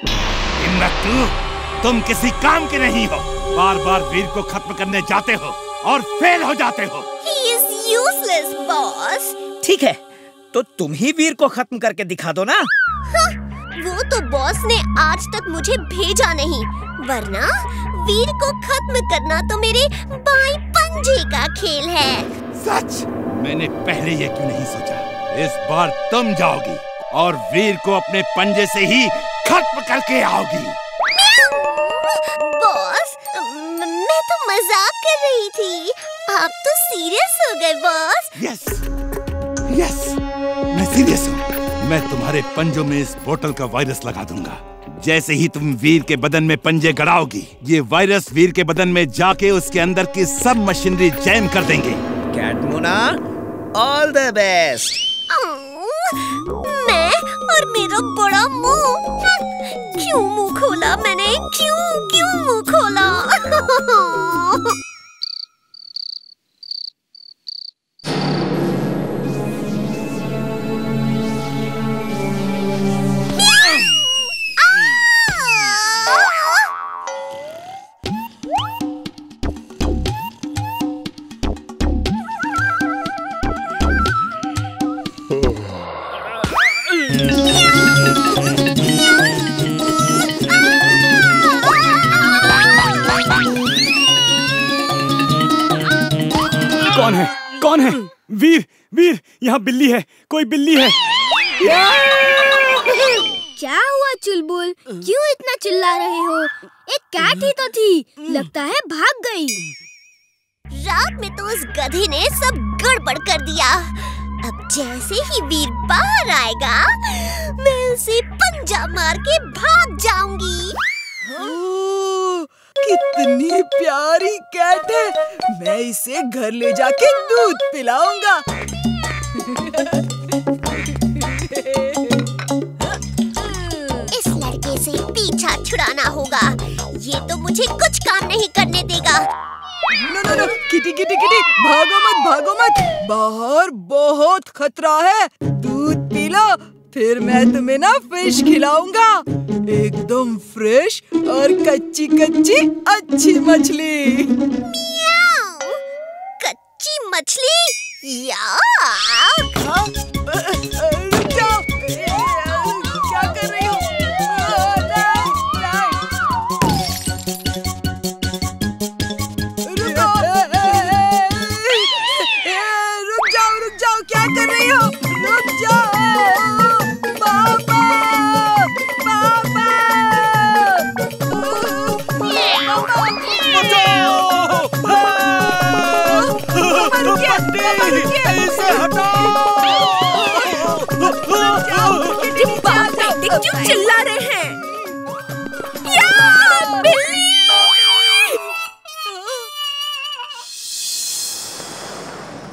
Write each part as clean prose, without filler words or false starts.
हिम्मत, तुम किसी काम के नहीं हो। बार बार वीर को खत्म करने जाते हो और फेल हो जाते हो। He is useless, boss. ठीक है, तो तुम ही वीर को खत्म करके दिखा दो ना। हाँ, वो तो बॉस ने आज तक मुझे भेजा नहीं, वरना वीर को खत्म करना तो मेरे बाएं पंजे का खेल है। सच? मैंने पहले ये क्यों नहीं सोचा? इस बार तुम जाओगी और वीर को अपने पंजे से ही खत्म करके आओगी। बॉस, मैं तो मजाक कर रही थी, आप तो सीरियस हो गए बॉस। यस, मैं सीरियस हूँ। मैं तुम्हारे पंजों में इस बोतल का वायरस लगा दूंगा। जैसे ही तुम वीर के बदन में पंजे गड़ाओगी, ये वायरस वीर के बदन में जाके उसके अंदर की सब मशीनरी जैम कर देंगे। कैटमुना, ऑल द बेस्ट। मैं और मेरा बड़ा मुंह, क्यों मुंह खोला मैंने? क्यों मुंह खोला? कौन है? वीर, यहाँ बिल्ली है, कोई बिल्ली है। क्या हुआ चुलबुल, क्यों इतना चिल्ला रहे हो? एक कैट ही तो थी, लगता है भाग गई। रात में तो उस गधे ने सब गड़बड़ कर दिया। अब जैसे ही वीर बाहर आएगा, मैं उसे पंजा मार के भाग जाऊंगी। कितनी प्यारी कैट है, मैं इसे घर ले जाके दूध पिलाऊंगा। इस लड़के से पीछा छुड़ाना होगा, ये तो मुझे कुछ काम नहीं करने देगा। नो, किटी, भागो मत, बाहर बहुत खतरा है। दूध पी लो, फिर मैं तुम्हें ना फिश खिलाऊंगा, एकदम फ्रेश और कच्ची अच्छी मछली। मियाऊ, कच्ची मछली? रुक जाओ, क्या कर रही हो? रुक जाओ, क्या कर रही हो? रुक जाओ। क्यों चिल्ला रहे हैं?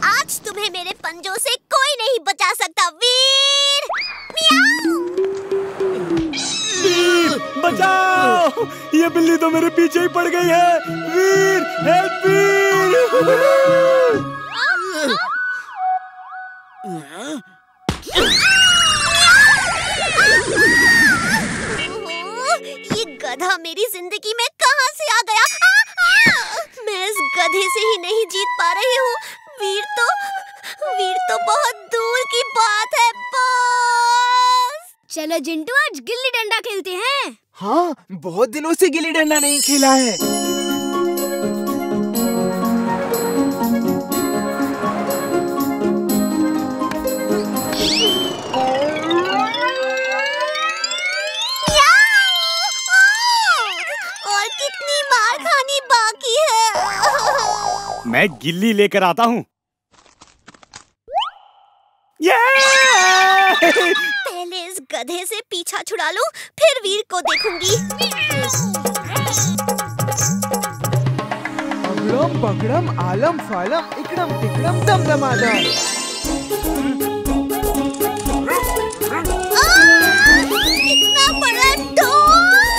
आज तुम्हें मेरे पंजों से कोई नहीं बचा सकता वीर। बचाओ, ये बिल्ली तो मेरे पीछे ही पड़ गई है। वीर, हेल्प वीर। ये गधा मेरी जिंदगी में कहां से आ गया? मैं इस गधे से ही नहीं जीत पा रही हूँ। वीर तो बहुत दूर की बात है बॉस। चलो जिंटू, आज गिल्ली डंडा खेलते हैं। हाँ, बहुत दिनों से गिल्ली डंडा नहीं खेला है। और कितनी मार खानी बाकी है? मैं गिल्ली लेकर आता हूँ। पहले इस गधे से पीछा छुड़ा लूं, फिर वीर को देखूंगी। अगड़म बगड़म आलम फालम इकड़म टिकड़म दमदमादम। इतना बड़ा ढोल!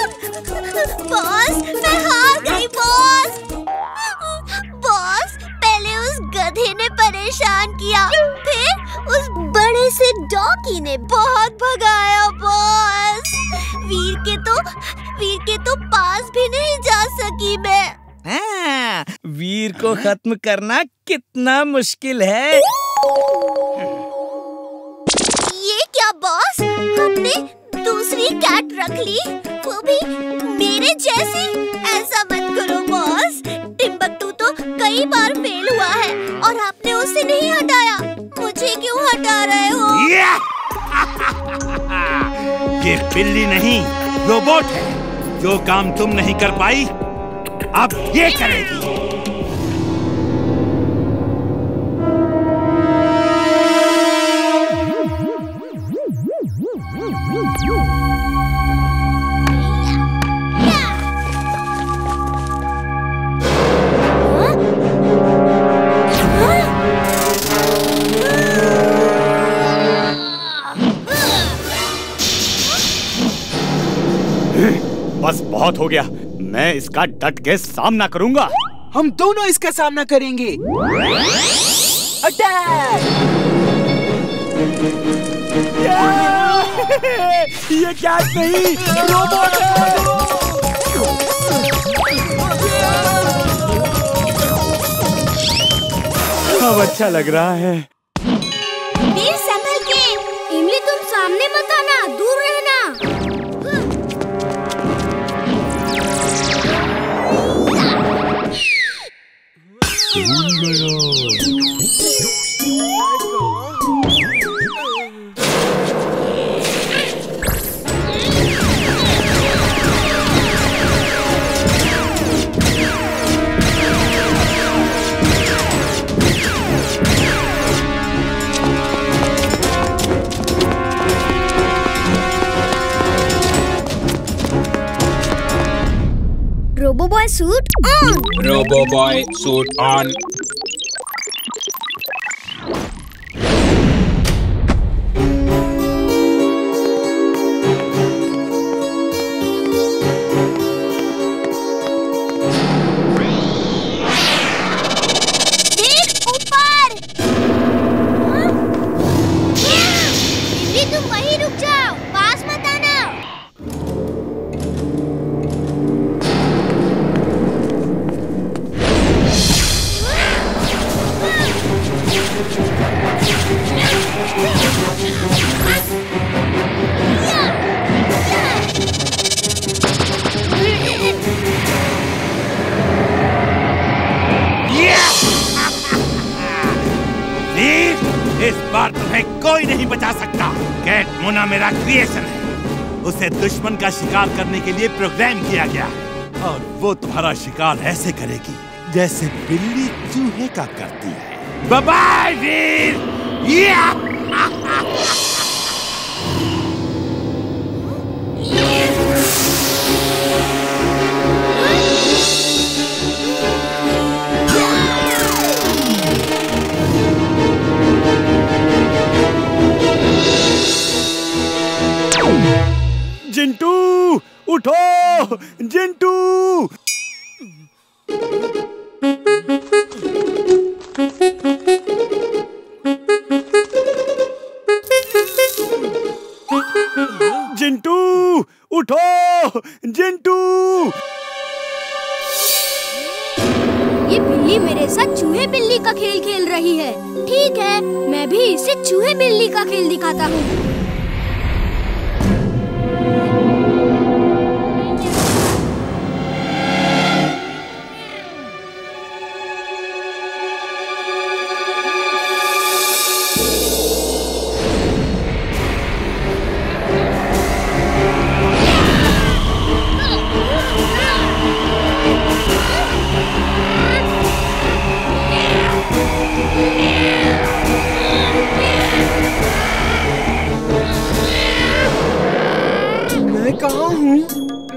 बॉस, मैं हार गई बॉस। पहले उस गधे ने परेशान किया, फिर उस बड़े से डॉगी ने बहुत भगाया बॉस। वीर के तो वीर के तो पास भी नहीं जा सकी मैं। हाँ, वीर को खत्म करना कितना मुश्किल है। ये क्या बॉस, हमने दूसरी कैट रख ली, वो भी मेरे जैसी। ऐसा मत करो बॉस, टिम्बकटू तो कई बार फेल हुआ है और आपने उसे नहीं हटाया, मुझे क्यों हटा रहे हो? ये बिल्ली नहीं, रोबोट है। जो काम तुम नहीं कर पाई, अब ये करेगी। बस बहुत हो गया, मैं इसका डट के सामना करूंगा। हम दोनों इसका सामना करेंगे। अटैक! ये कैट नहीं, रोबोट है। अब अच्छा लग रहा है। वीर संभल के। इमली तुम सामने मत आना, दूर रहना। Roboboy suit on. Roboboy suit on. तुम वहीं रुक जाओ, पास मत आना। इस बार तुम्हें कोई नहीं बचा सकता। कैट मोना मेरा क्रिएशन है, उसे दुश्मन का शिकार करने के लिए प्रोग्राम किया गया है और वो तुम्हारा शिकार ऐसे करेगी जैसे बिल्ली चूहे का करती है। बाय बाय वीर। जिंटू उठो, जिंटू। जिंटू उठो, जिंटू। ये बिल्ली मेरे साथ चूहे बिल्ली का खेल खेल रही है। ठीक है, मैं भी इसे चूहे बिल्ली का खेल दिखाता हूँ।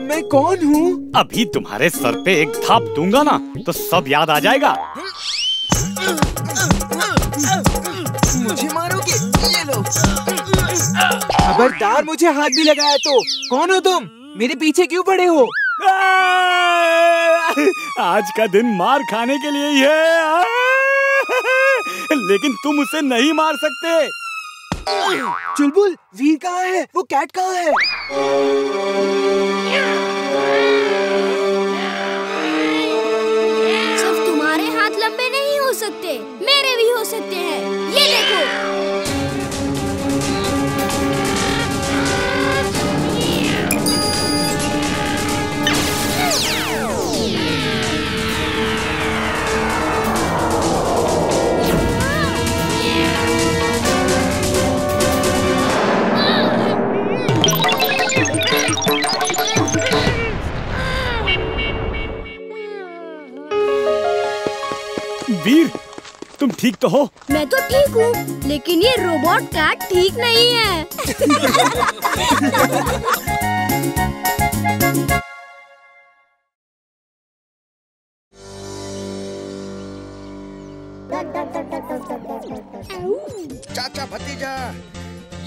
मैं कौन हूँ? अभी तुम्हारे सर पे एक थाप दूंगा ना तो सब याद आ जाएगा। मुझे मारोगे? ये लो। खबरदार मुझे हाथ भी लगाया तो। कौन हो तुम? मेरे पीछे क्यों पड़े हो? आज का दिन मार खाने के लिए ही है। लेकिन तुम उसे नहीं मार सकते। चुलबुल, वीर कहाँ है? वो कैट कहाँ है? ठीक तो हो? मैं तो ठीक हूँ, लेकिन ये रोबोट कैट ठीक नहीं है। चाचा भतीजा,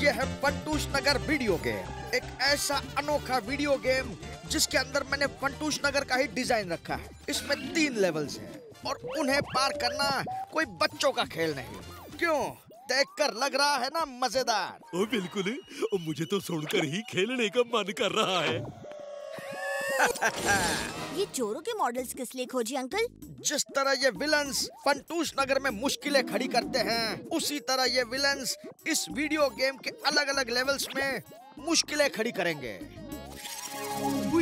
ये है फंटूश नगर वीडियो गेम। एक ऐसा अनोखा वीडियो गेम जिसके अंदर मैंने फंटूश नगर का ही डिजाइन रखा है। इसमें 3 लेवल्स हैं और उन्हें पार करना कोई बच्चों का खेल नहीं। क्यों? देखकर लग रहा है ना मजेदार? ओ बिल्कुल, मुझे तो सुनकर ही खेलने का मन कर रहा है। ये चोरों के मॉडल्स किस लिए खोजी अंकल? जिस तरह ये विलन्स फंटूश नगर में मुश्किलें खड़ी करते हैं, उसी तरह ये विलन्स इस वीडियो गेम के अलग-अलग लेवल्स में मुश्किलें खड़ी करेंगे।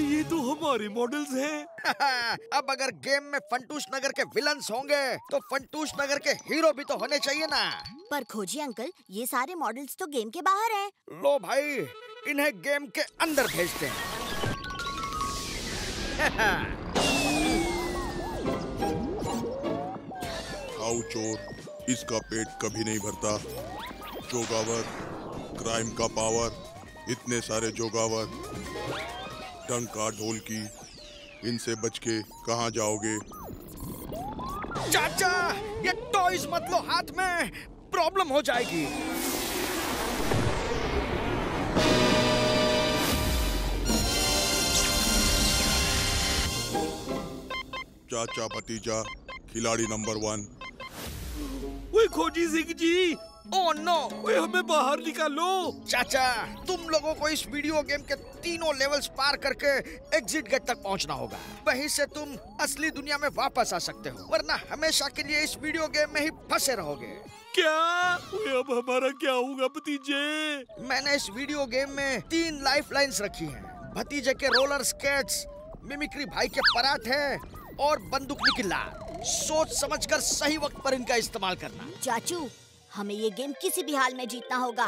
ये तो हमारे मॉडल्स हैं। अब अगर गेम में फंटूश नगर के विलन्स होंगे तो फंटूश नगर के हीरो भी तो होने चाहिए ना। पर खोजी अंकल, ये सारे मॉडल्स तो गेम के बाहर हैं। लो भाई, इन्हें गेम के अंदर भेजते हैं। आओ चोर, इसका पेट कभी नहीं भरता। जोगावर, क्राइम का पावर, इतने सारे जोगावर, डंका ढोलकी, इनसे बच के कहाँ जाओगे? चाचा, ये टॉयज मत लो हाथ में, प्रॉब्लम हो जाएगी। चाचा भतीजा, खिलाड़ी नंबर 1। ओए खोजी सिंह जी, ओह नो, ओए हमें बाहर निकालो। चाचा, तुम लोगों को इस वीडियो गेम के तीनों लेवल्स पार करके एग्जिट गेट तक पहुंचना होगा। वहीं से तुम असली दुनिया में वापस आ सकते हो, वरना हमेशा के लिए इस वीडियो गेम में ही फंसे रहोगे। क्या? ओए अब हमारा क्या होगा भतीजे? मैंने इस वीडियो गेम में 3 लाइफ लाइन्स रखी हैं। भतीजे के रोलर स्केट्स, मिमिक्री भाई के पराठे और बंदूक की लात। सोच समझकर सही वक्त पर इनका इस्तेमाल करना। चाचू, हमें ये गेम किसी भी हाल में जीतना होगा।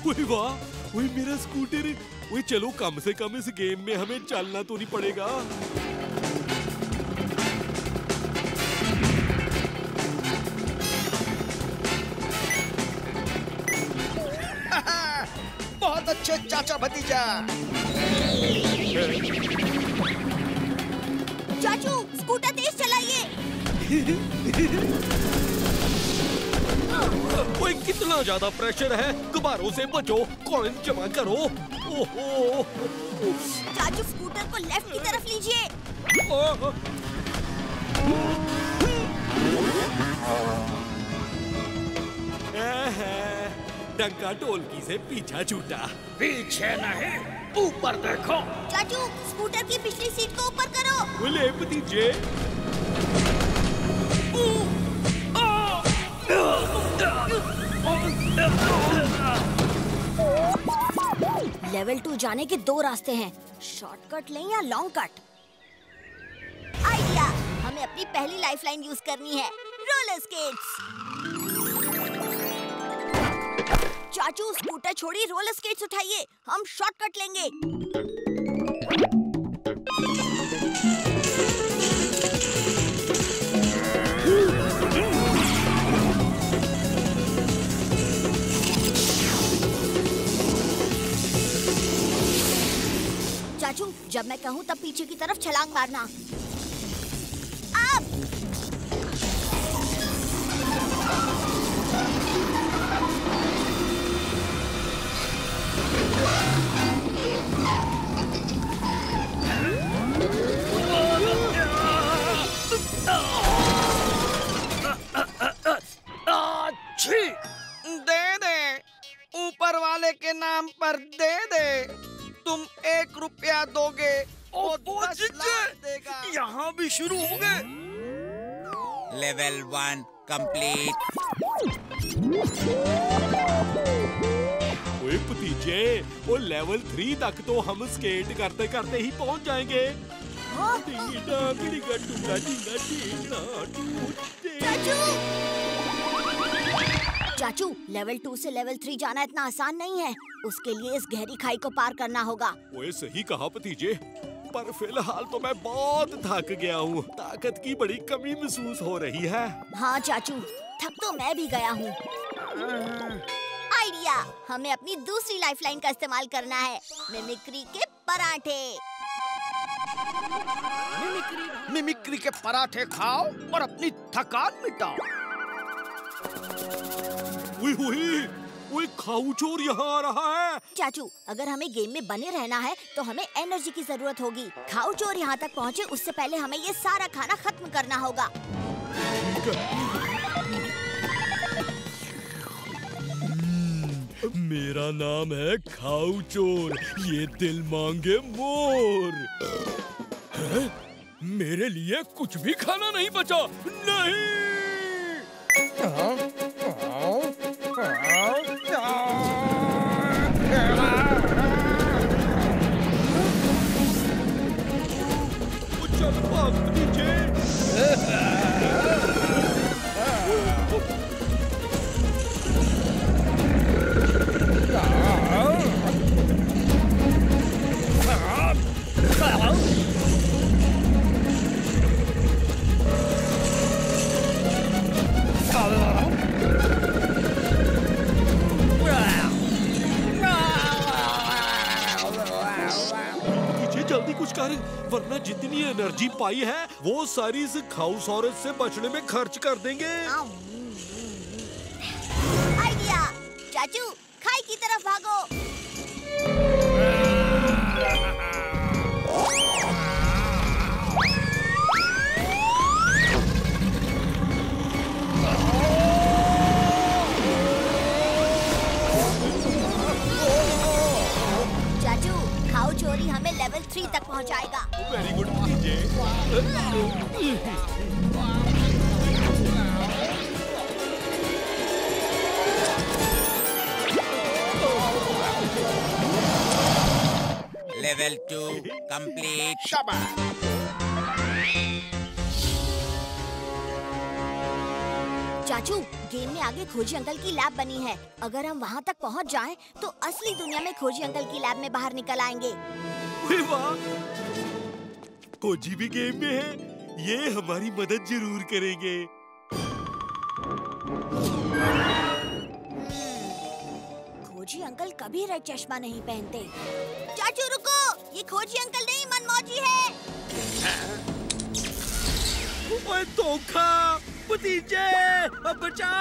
ओए वाह, ओए मेरा स्कूटर। ओए चलो, कम से कम इस गेम में हमें चलना तो नहीं पड़ेगा। बहुत अच्छे चाचा भतीजा। चाचू, स्कूटर तेज चलाइए। ओए कितना ज्यादा प्रेशर है, गुब्बारों से बचो, कॉइन जमा करो। ओहो। चाचू, स्कूटर को लेफ्ट की तरफ लीजिए। डंका ढोलकी से पीछा छूटा। पीछे नहीं, ऊपर देखो। चाचू, स्कूटर की पिछली सीट को ऊपर करो। बोले भतीजे। लेवल 2 जाने के 2 रास्ते हैं, शॉर्टकट लें या लॉन्ग कट? आइडिया, हमें अपनी पहली लाइफलाइन यूज करनी है, रोलर स्केट्स। चाचू, स्कूटर छोड़िए, रोलर स्केट्स उठाइए, हम शॉर्टकट लेंगे। चाचू, जब मैं कहूँ तब पीछे की तरफ छलांग मारना। अब दे दे, ऊपर वाले के नाम पर दे दे। तुम 1 रुपया दोगे और 10 लाख देगा। यहाँ भी शुरू हो गए। Level 1 complete. ओए भतीजे, वो लेवल 3 तक तो हम स्केट करते करते ही पहुंच जाएंगे। चाचू, लेवल 2 से लेवल 3 जाना इतना आसान नहीं है। उसके लिए इस गहरी खाई को पार करना होगा। ओए सही कहा भतीजे, पर फिलहाल तो मैं बहुत थक गया हूँ। ताकत की बड़ी कमी महसूस हो रही है। हाँ चाचू, थक तो मैं भी गया हूँ। आइडिया, हमें अपनी दूसरी लाइफलाइन का इस्तेमाल करना है, मिमिक्री के पराठे। मिमिक्री के पराठे खाओ और अपनी थकान मिटाओ। ओए खाऊ चोर यहाँ आ रहा है। चाचू, अगर हमें गेम में बने रहना है तो हमें एनर्जी की जरूरत होगी। खाऊ चोर यहाँ तक पहुँचे उससे पहले हमें ये सारा खाना खत्म करना होगा। मेरा नाम है खाऊ चोर, ये दिल मांगे मोर। है? मेरे लिए कुछ भी खाना नहीं बचा। नहीं। चल भाग नीचे। जल्दी कुछ कर, वरना जितनी एनर्जी पाई है वो सारी इस खाउसॉरस से बचने में खर्च कर देंगे। आइडिया, चाचू खाई की तरफ भागो। चाचू, खाऊ चोरी हमें लेवल 3 तक पहुंचाएगा। वेरी गुड भतीजे। Level 2 complete. शाबाश। चाचू, गेम में आगे खोजी अंकल की लैब बनी है। अगर हम वहाँ तक पहुँच जाएं, तो असली दुनिया में खोजी अंकल की लैब में बाहर निकल आएंगे। वाह, खोजी भी गेम में है, ये हमारी मदद जरूर करेंगे। खोजी अंकल कभी रेड चश्मा नहीं पहनते। चाचू रुको, ये खोजी अंकल नहीं मनमौजी है। ओए धोखा, भतीजे बचा।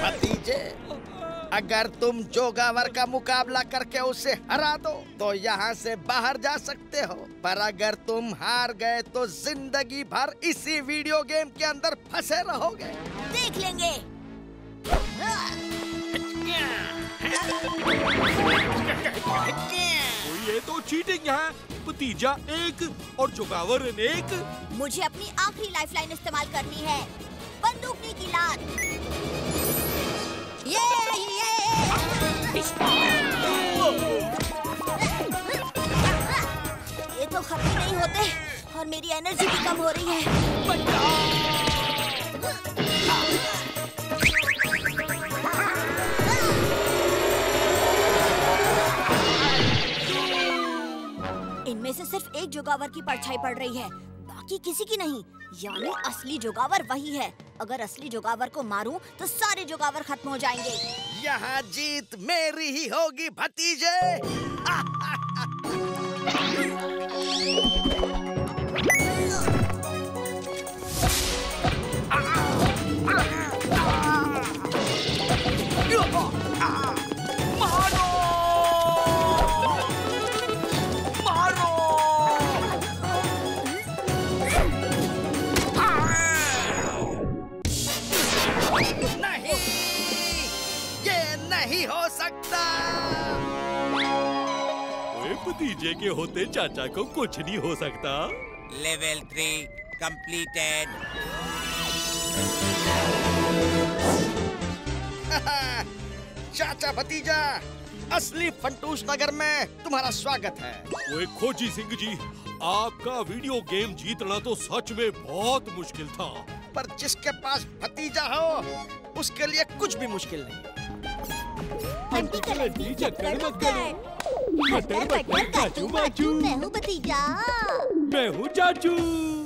भतीजे, अगर तुम जोगावर का मुकाबला करके उसे हरा दो तो यहाँ से बाहर जा सकते हो, पर अगर तुम हार गए तो जिंदगी भर इसी वीडियो गेम के अंदर फंसे रहोगे। देख लेंगे। ये तो चीटिंग है। भतीजा 1 और जोगावर 1। मुझे अपनी आखिरी लाइफलाइन इस्तेमाल करनी है, बंदूकनी की लात। ये तो खत्म नहीं होते और मेरी एनर्जी भी कम हो रही है। इनमें से सिर्फ एक जोगावर की परछाई पड़ रही है, बाकी किसी की नहीं। यानी असली जोगावर वही है। अगर असली जोगावर को मारूं तो सारे जोगावर खत्म हो जाएंगे। यहाँ जीत मेरी ही होगी भतीजे। नहीं हो सकता। भतीजे के होते चाचा को कुछ नहीं हो सकता। Level 3 completed. चाचा भतीजा, असली फंटूश नगर में तुम्हारा स्वागत है। ओए खोजी सिंह जी, आपका वीडियो गेम जीतना तो सच में बहुत मुश्किल था, पर जिसके पास भतीजा हो उसके लिए कुछ भी मुश्किल नहीं। चक्कर मत करो। खटर बटर काचू बाचू। मैं हूँ भतीजा। मैं हूँ चाचू।